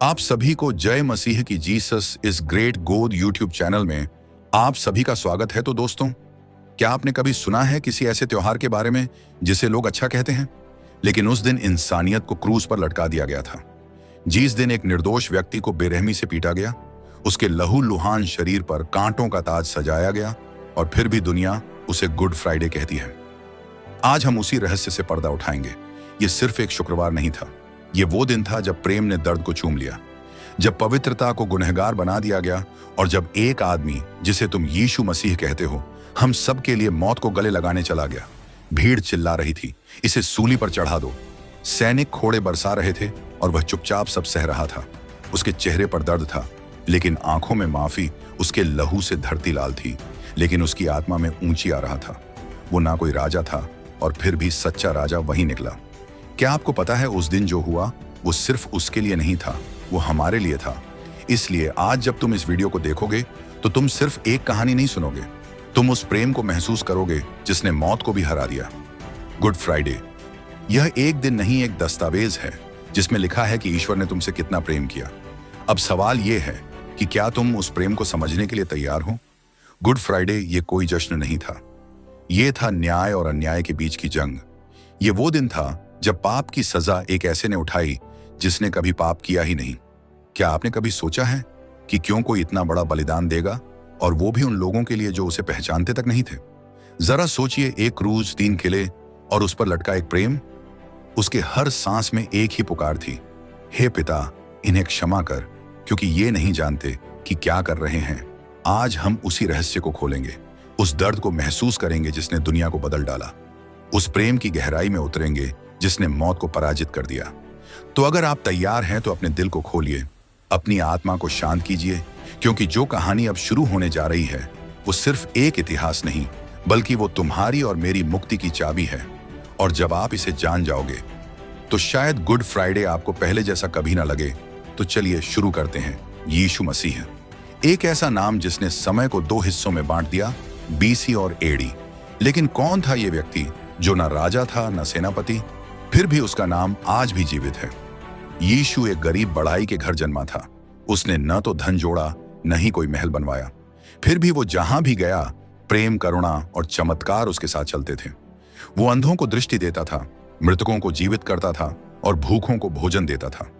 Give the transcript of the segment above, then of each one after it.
आप सभी को जय मसीह की जीसस इस ग्रेट गोद यूट्यूब चैनल में आप सभी का स्वागत है। तो दोस्तों, क्या आपने कभी सुना है किसी ऐसे त्योहार के बारे में जिसे लोग अच्छा कहते हैं, लेकिन उस दिन इंसानियत को क्रूज पर लटका दिया गया था। जिस दिन एक निर्दोष व्यक्ति को बेरहमी से पीटा गया, उसके लहूलुहान शरीर पर कांटों का ताज सजाया गया, और फिर भी दुनिया उसे गुड फ्राइडे कहती है। आज हम उसी रहस्य से पर्दा उठाएंगे। ये सिर्फ एक शुक्रवार नहीं था, ये वो दिन था जब प्रेम ने दर्द को चूम लिया, जब पवित्रता को गुनहगार बना दिया गया, और जब एक आदमी जिसे तुम यीशु मसीह कहते हो, हम सब के लिए मौत को गले लगाने चला गया। भीड़ चिल्ला रही थी, इसे सूली पर चढ़ा दो। सैनिक खोड़े बरसा रहे थे और वह चुपचाप सब सह रहा था। उसके चेहरे पर दर्द था, लेकिन आंखों में माफी। उसके लहू से धरती लाल थी, लेकिन उसकी आत्मा में ऊंची आ रहा था। वो ना कोई राजा था, और फिर भी सच्चा राजा वही निकला। क्या आपको पता है, उस दिन जो हुआ वो सिर्फ उसके लिए नहीं था, वो हमारे लिए था। इसलिए आज जब तुम इस वीडियो को देखोगे तो तुम सिर्फ एक कहानी नहीं सुनोगे, तुम उस प्रेम को महसूस करोगे जिसने मौत को भी हरा दिया। गुड फ्राइडे यह एक दिन नहीं, एक दस्तावेज है जिसमें लिखा है कि ईश्वर ने तुमसे कितना प्रेम किया। अब सवाल यह है कि क्या तुम उस प्रेम को समझने के लिए तैयार हो। गुड फ्राइडे ये कोई जश्न नहीं था, ये था न्याय और अन्याय के बीच की जंग। ये वो दिन था जब पाप की सजा एक ऐसे ने उठाई जिसने कभी पाप किया ही नहीं। क्या आपने कभी सोचा है कि क्यों कोई इतना बड़ा बलिदान देगा, और वो भी उन लोगों के लिए जो उसे पहचानते तक नहीं थे। जरा सोचिए, एक क्रूज, 3 किले और उस पर लटका एक प्रेम। उसके हर सांस में एक ही पुकार थी, हे पिता, इन्हें क्षमा कर, क्योंकि ये नहीं जानते कि क्या कर रहे हैं। आज हम उसी रहस्य को खोलेंगे, उस दर्द को महसूस करेंगे जिसने दुनिया को बदल डाला, उस प्रेम की गहराई में उतरेंगे जिसने मौत को पराजित कर दिया। तो अगर आप तैयार हैं तो अपने दिल को खोलिए, अपनी आत्मा को शांत कीजिए, क्योंकि जो कहानी अब शुरू होने जा रही है वो सिर्फ एक इतिहास नहीं, बल्कि वो तुम्हारी और मेरी मुक्ति की चाबी है। और जब आप इसे जान जाओगे तो शायद गुड फ्राइडे आपको पहले जैसा कभी ना लगे। तो चलिए शुरू करते हैं। यीशु मसीह, एक ऐसा नाम जिसने समय को 2 हिस्सों में बांट दिया, बीसी और एडी। लेकिन कौन था ये व्यक्ति जो ना राजा था ना सेनापति, फिर भी उसका नाम आज भी जीवित है। यीशु एक गरीब बढ़ाई के घर जन्मा था। उसने न तो धन जोड़ा, न ही कोई महल बनवाया। फिर भी वो जहां भी गया, प्रेम, करुणा और चमत्कार उसके साथ चलते थे। वो अंधों को दृष्टि देता था, मृतकों को जीवित करता था और भूखों को भोजन देता था।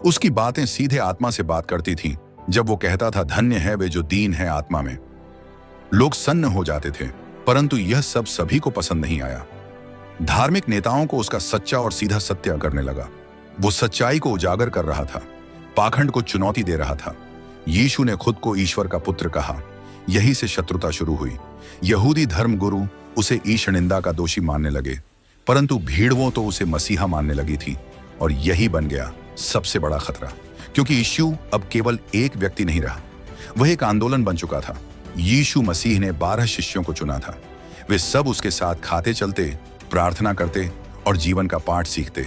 उसकी बातें सीधे आत्मा से बात करती थीं। जब वो कहता था, धन्य है वे जो दीन है आत्मा में, लोग सन्न हो जाते थे। परंतु यह सब सभी को पसंद नहीं आया। धार्मिक नेताओं को उसका सच्चा और सीधा सत्य करने लगा। वो सच्चाई को उजागर कर रहा था, पाखंड को चुनौती दे रहा था। यीशु ने खुद को ईश्वर का पुत्र कहा। यहीं से शत्रुता शुरू हुई। यहूदी धर्म गुरु उसे ईश निंदा का दोषी मानने लगे, परंतु भीड़ों तो उसे मसीहा मानने लगी थी। और यही बन गया सबसे बड़ा खतरा, क्योंकि यीशु अब केवल एक व्यक्ति नहीं रहा, वह एक आंदोलन बन चुका था। यीशु मसीह ने 12 शिष्यों को चुना था। वे सब उसके साथ खाते चलते, प्रार्थना करते और जीवन का पाठ सीखते।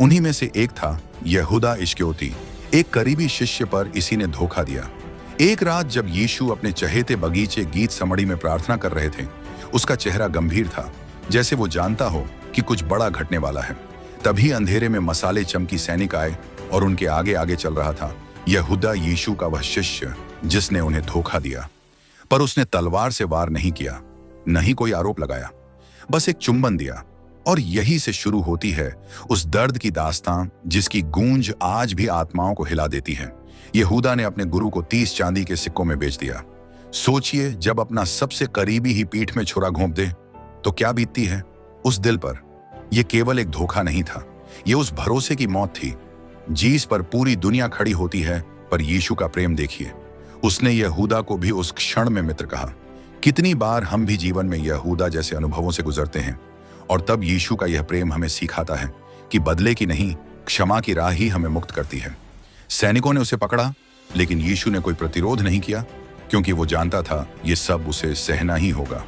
उन्हीं में से एक था यहूदा इस्करियोती। एक करीबी शिष्य पर इसी ने धोखा दिया। एक रात जब यीशु अपने चहेते बगीचे गीत समड़ी में प्रार्थना कर रहे थे, उसका चेहरा गंभीर था, जैसे वो जानता हो कि कुछ बड़ा घटने वाला है। तभी अंधेरे में मसाले चमकी सैनिक आए और उनके आगे आगे चल रहा था यहूदा, यीशु का वह शिष्य जिसने उन्हें धोखा दिया। पर उसने तलवार से वार नहीं किया, न ही कोई आरोप लगाया, बस एक चुंबन दिया। और यही से शुरू होती है उस दर्द की दास्तां जिसकी गूंज आज भी आत्माओं को हिला देती है। यहूदा ने अपने गुरु को 30 चांदी के सिक्कों में बेच दिया। सोचिए, जब अपना सबसे करीबी ही पीठ में छुरा घोंप दे तो क्या बीतती है उस दिल पर। यह केवल एक धोखा नहीं था, यह उस भरोसे की मौत थी जिस पर पूरी दुनिया खड़ी होती है। पर यीशु का प्रेम देखिए, उसने यहूदा को भी उस क्षण में मित्र कहा। कितनी बार हम भी जीवन में यहूदा जैसे अनुभवों से गुजरते हैं, और तब यीशु का यह प्रेम हमें सिखाता है कि बदले की नहीं, क्षमा की राह ही हमें मुक्त करती है। सैनिकों ने उसे पकड़ा, लेकिन यीशु ने कोई प्रतिरोध नहीं किया, क्योंकि वो जानता था ये सब उसे सहना ही होगा।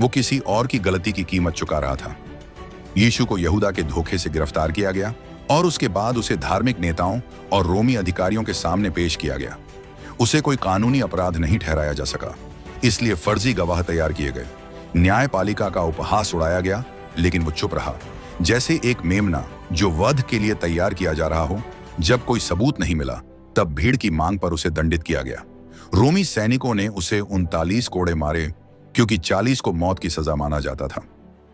वो किसी और की गलती की कीमत चुका रहा था। यीशु को यहूदा के धोखे से गिरफ्तार किया गया, और उसके बाद उसे धार्मिक नेताओं और रोमी अधिकारियों के सामने पेश किया गया। उसे कोई कानूनी अपराध नहीं ठहराया जा सका, इसलिए फर्जी गवाह तैयार किए गए। न्यायपालिका का उपहास उड़ाया गया, लेकिन वो चुप रहा, जैसे एक मेमना जो वध के लिए तैयार किया जा रहा हो। जब कोई सबूत नहीं मिला तब भीड़ की मांग पर उसे दंडित किया गया। रोमी सैनिकों ने उसे 39 कोड़े मारे क्योंकि 40 को मौत की सजा माना जाता था।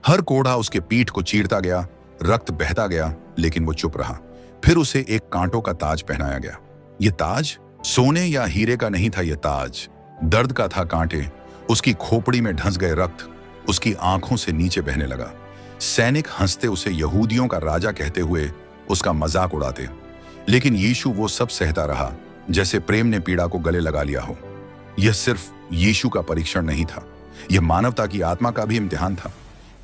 हर कोड़ा उसके पीठ को चीरता गया, रक्त बहता गया, लेकिन वो चुप रहा। फिर उसे एक कांटों का ताज पहनाया गया। ये ताज सोने या हीरे का नहीं था, ये ताज दर्द का था। कांटे उसकी खोपड़ी में ढंस गए, रक्त उसकी आंखों से नीचे बहने लगा। सैनिक हंसते उसे यहूदियों का राजा कहते हुए उसका मजाक उड़ाते, लेकिन यीशु वो सब सहता रहा जैसे प्रेम ने पीड़ा को गले लगा लिया हो। यह सिर्फ यीशु का परीक्षण नहीं था, यह मानवता की आत्मा का भी इम्तिहान था।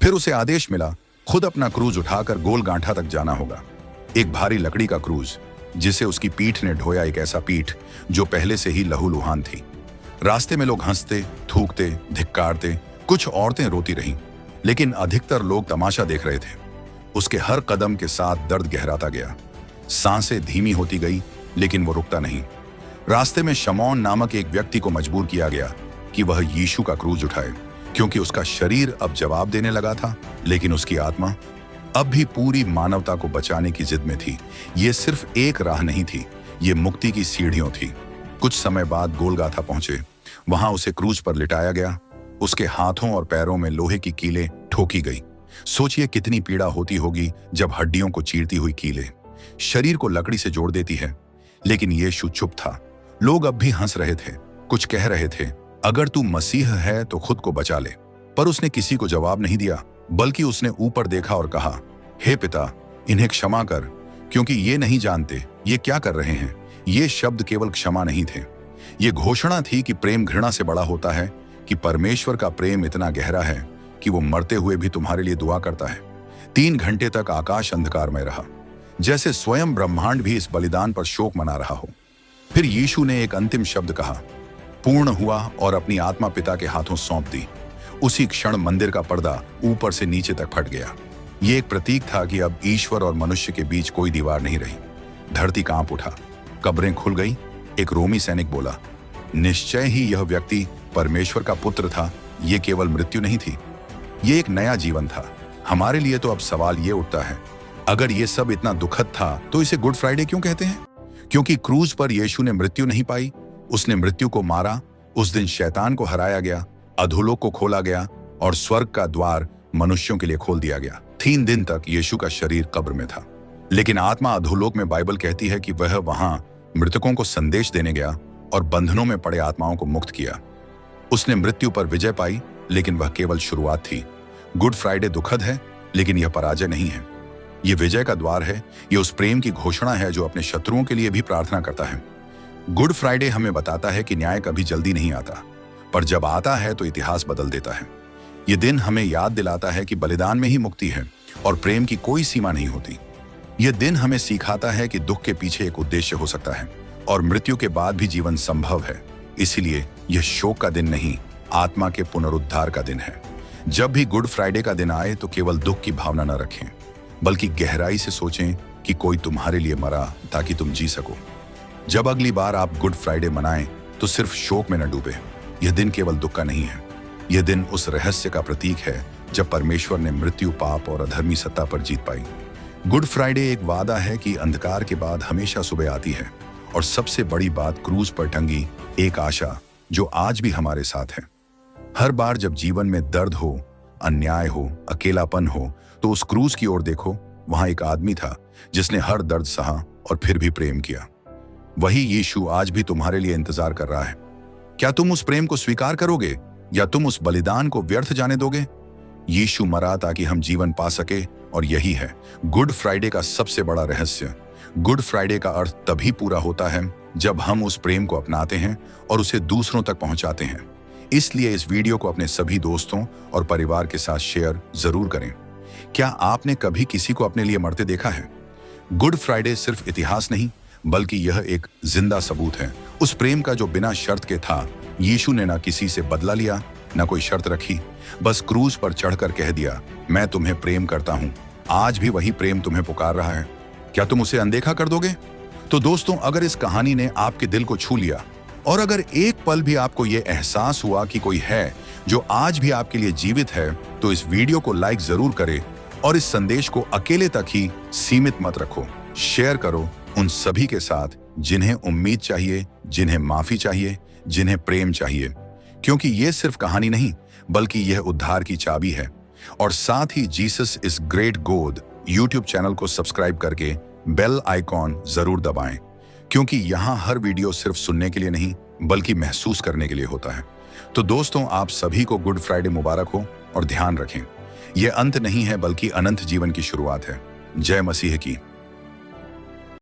फिर उसे आदेश मिला, खुद अपना क्रूज उठाकर गोलगांठा तक जाना होगा। एक भारी लकड़ी का क्रूज जिसे उसकी पीठ ने ढोया, एक ऐसा पीठ जो पहले से ही लहूलुहान थी। रास्ते में लोग हंसते, थूकते, धिक्कारते, कुछ औरतें रोती रहीं, लेकिन अधिकतर लोग तमाशा देख रहे थे। उसके हर कदम के साथ दर्द गहराता गया, सांसें धीमी होती गई, लेकिन वो रुकता नहीं। रास्ते में शमौन नामक एक व्यक्ति को मजबूर किया गया कि वह यीशु का क्रूज उठाए, क्योंकि उसका शरीर अब जवाब देने लगा था, लेकिन उसकी आत्मा अब भी पूरी मानवता को बचाने की जिद में थी। ये सिर्फ एक राह नहीं थी, ये मुक्ति की सीढ़ियों थी। कुछ समय बाद गोलगाथा पहुंचे। वहां उसे क्रूज पर लिटाया गया। उसके हाथों और पैरों में लोहे की कीलें ठोकी गई। सोचिए कितनी पीड़ा होती होगी जब हड्डियों को चीरती हुई कीलें शरीर को लकड़ी से जोड़ देती है। लेकिन यीशु चुप था। लोग अब भी हंस रहे थे, कुछ कह रहे थे, अगर तू मसीह है तो खुद को बचा ले। पर उसने किसी को जवाब नहीं दिया, बल्कि उसने ऊपर देखा और कहा, हे पिता, इन्हें क्षमा कर, क्योंकि ये नहीं जानते ये क्या कर रहे हैं। ये शब्द केवल क्षमा नहीं थे, ये घोषणा थी कि प्रेम घृणा से बड़ा होता है, कि परमेश्वर का प्रेम इतना गहरा है कि वो मरते हुए भी तुम्हारे लिए दुआ करता है। 3 घंटे तक आकाश अंधकारमय रहा, जैसे स्वयं ब्रह्मांड भी इस बलिदान पर शोक मना रहा हो। फिर यीशु ने एक अंतिम शब्द कहा, पूर्ण हुआ, और अपनी आत्मा पिता के हाथों सौंप दी। उसी क्षण मंदिर का पर्दा ऊपर से नीचे तक फट गया। ये एक प्रतीक था कि अब ईश्वर और मनुष्य के बीच कोई दीवार नहीं रही। धरती कांप उठा, कब्रें खुल गई। एक रोमी सैनिक बोला, निश्चय ही यह व्यक्ति परमेश्वर का पुत्र था। ये केवल मृत्यु नहीं थी, ये एक नया जीवन था। हमारे लिए तो अब सवाल ये उठता है, अगर ये सब इतना दुखद था तो इसे गुड फ्राइडे क्यों कहते हैं? क्योंकि क्रूज पर यीशु ने मृत्यु नहीं पाई, उसने मृत्यु को मारा। उस दिन शैतान को हराया गया, अधोलोक को खोला गया, और स्वर्ग का द्वार मनुष्यों के लिए खोल दिया गया। 3 दिन तक यीशु का शरीर कब्र में था, लेकिन आत्मा अधोलोक में बाइबल कहती है कि वह वहां मृतकों को संदेश देने गया और बंधनों में पड़े आत्माओं को मुक्त किया। उसने मृत्यु पर विजय पाई, लेकिन वह केवल शुरुआत थी। गुड फ्राइडे दुखद है, लेकिन यह पराजय नहीं है, यह विजय का द्वार है। यह उस प्रेम की घोषणा है जो अपने शत्रुओं के लिए भी प्रार्थना करता है। गुड फ्राइडे हमें बताता है कि न्याय कभी जल्दी नहीं आता, पर जब आता है तो इतिहास बदल देता है। यह दिन हमें याद दिलाता है कि बलिदान में ही मुक्ति है और प्रेम की कोई सीमा नहीं होती। यह दिन हमें सिखाता है कि दुख के पीछे एक उद्देश्य हो सकता है और मृत्यु के बाद भी जीवन संभव है। इसीलिए यह शोक का दिन नहीं, आत्मा के पुनरुद्धार का दिन है। जब भी गुड फ्राइडे का दिन आए तो केवल दुख की भावना न रखें, बल्कि गहराई से सोचें कि कोई तुम्हारे लिए मरा ताकि तुम जी सको। जब अगली बार आप गुड फ्राइडे मनाएं तो सिर्फ शोक में न डूबे। यह दिन केवल दुख का नहीं है, यह दिन उस रहस्य का प्रतीक है जब परमेश्वर ने मृत्यु, पाप और अधर्मी सत्ता पर जीत पाई। गुड फ्राइडे एक वादा है कि अंधकार के बाद हमेशा सुबह आती है, और सबसे बड़ी बात, क्रूज पर टंगी एक आशा जो आज भी हमारे साथ है। हर बार जब जीवन में दर्द हो, अन्याय हो, अकेलापन हो, तो उस क्रूज की ओर देखो। वहां एक आदमी था जिसने हर दर्द सहा और फिर भी प्रेम किया। वही यीशु आज भी तुम्हारे लिए इंतजार कर रहा है। क्या तुम उस प्रेम को स्वीकार करोगे या तुम उस बलिदान को व्यर्थ जाने दोगे? यीशु मरा ताकि हम जीवन पा सके, और यही है गुड फ्राइडे का सबसे बड़ा रहस्य। गुड फ्राइडे का अर्थ तभी पूरा होता है जब हम उस प्रेम को अपनाते हैं और उसे दूसरों तक पहुंचाते हैं। इसलिए इस वीडियो को अपने सभी दोस्तों और परिवार के साथ शेयर जरूर करें। क्या आपने कभी किसी को अपने लिए मरते देखा है? गुड फ्राइडे सिर्फ इतिहास नहीं, बल्कि यह एक जिंदा सबूत है उस प्रेम का जो बिना शर्त के था। यीशु ने ना किसी से बदला लिया, ना कोई शर्त रखी, बस क्रूज पर चढ़कर कह दिया, मैं तुम्हें प्रेम करता हूं। आज भी वही प्रेम तुम्हें पुकार रहा है। क्या तुम उसे अनदेखा कर दोगे? तो दोस्तों, अगर इस कहानी ने आपके दिल को छू लिया और अगर एक पल भी आपको यह एहसास हुआ कि कोई है जो आज भी आपके लिए जीवित है, तो इस वीडियो को लाइक जरूर करें और इस संदेश को अकेले तक ही सीमित मत रखो। शेयर करो उन सभी के साथ जिन्हें उम्मीद चाहिए, जिन्हें माफी चाहिए, जिन्हें प्रेम चाहिए, क्योंकि ये सिर्फ कहानी नहीं बल्कि यह उद्धार की चाबी है। और साथ ही जीसस इज ग्रेट गोद यूट्यूब चैनल को सब्सक्राइब करके बेल आइकॉन जरूर दबाएं, क्योंकि यहाँ हर वीडियो सिर्फ सुनने के लिए नहीं बल्कि महसूस करने के लिए होता है। तो दोस्तों, आप सभी को गुड फ्राइडे मुबारक हो और ध्यान रखें, यह अंत नहीं है बल्कि अनंत जीवन की शुरुआत है। जय मसीह की।